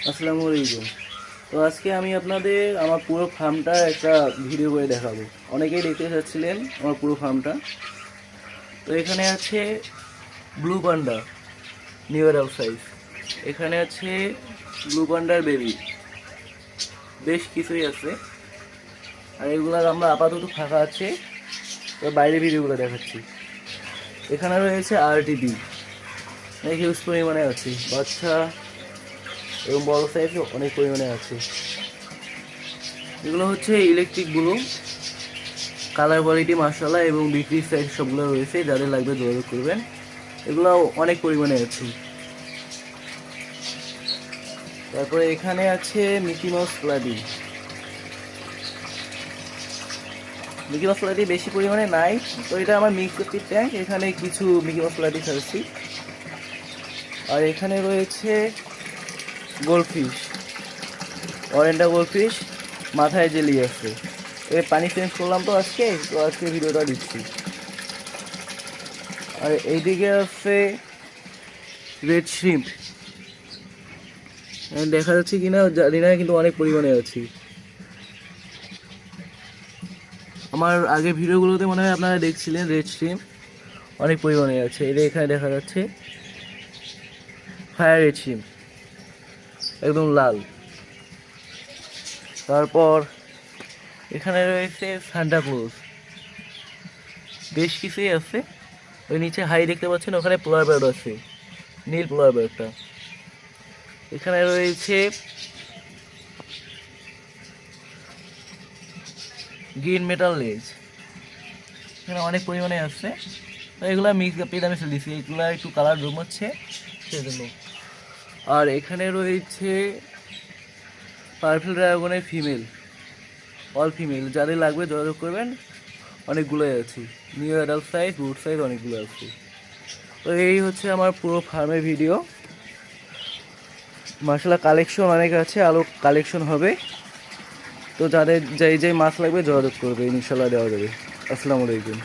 আসসালামু আলাইকুম। তো আজকে আমি আপনাদের আমার পুরো ফার্মটা একটা ভিডিও করে দেখাবো। অনেকেই দেখতে চাচ্ছিলেন আমার পুরো ফার্মটা। তো এখানে আছে ব্লু পান্ডা নিউ অ্যাডাল্ট সাইজ, এখানে আছে ব্লু পান্ডার বেবি, বেশ কিছুই আছে। আর এগুলো আমরা আপাতত ফাঁকা আছে, তো বাইরে ভিডিওগুলো দেখাচ্ছি। এখানে রয়েছে আরটিপি, অনেক হিউজ পরিমাণে আছে, বাচ্চা এবং বড় সাইজও অনেক পরিমাণে আছে। এগুলো হচ্ছে ইলেকট্রিকগুলো, কালার কোয়ালিটি মাশাআল্লাহ এবং বিক্রি সাইজ সবগুলো রয়েছে, যাদের লাগবে যোগাযোগ করবেন। এগুলো অনেক পরিমাণে আছে। তারপরে এখানে আছে মিকি মাউস প্লাডি। মিকি মাউস প্লাডি বেশি পরিমাণে নাই, তো এটা আমার মিক্স কপির ট্যাঙ্ক, এখানে কিছু মিকি মাউস প্লাডি ছাড়ছি। আর এখানে রয়েছে গোল্ডফিশ, অরেন্ডা গোল্ডফিশ, মাথায় জেলি আছে। পানি চেঞ্জ করলাম তো আজকে ভিডিওটা দিচ্ছি। আর এইদিকে আছে রেড শ্রিম্প, দেখা যাচ্ছে কিনা জানি না, কিন্তু অনেক পরিমাণে আছে। আমার আগের ভিডিওগুলোতে মনে হয় আপনারা দেখছিলেন রেড শ্রিম্প অনেক পরিমাণে আছে। এটা এখানে দেখা যাচ্ছে ফায়ার রেড শ্রিম্প, একদম লাল। তারপর এখানে রয়েছে সান্টা ক্লজ, বেশ কিছুই আছে। ওই নিচে হাই দেখতে পাচ্ছেন, ওখানে পোলার বেয়ার আছে, নীল পোলার বেয়ারটা। এখানে রয়েছে গ্রিন মেটাল লেজ, এখানে অনেক পরিমাণে আছে। তো এগুলো মিক্স পেয়ে আমি দিচ্ছি, এগুলো একটু কালার রুম হচ্ছে সেজন্য। আর এখানে রয়েছে পার্পল ড্রাগনের ফিমেল, অল ফিমেল, যাদের লাগবে যোগাযোগ করবেন। অনেকগুলোই আছে, নিউ অ্যাডাল্ট সাইজ, বুট সাইজ অনেকগুলো আছে। তো এই হচ্ছে আমার পুরো ফার্মের ভিডিও। মাশাআল্লাহ কালেকশন অনেক আছে, আরও কালেকশন হবে। তো যাদের যেই মাছ লাগবে যোগাযোগ করবে, ইনশাল্লাহ দেওয়া যাবে। আসসালামু আলাইকুম।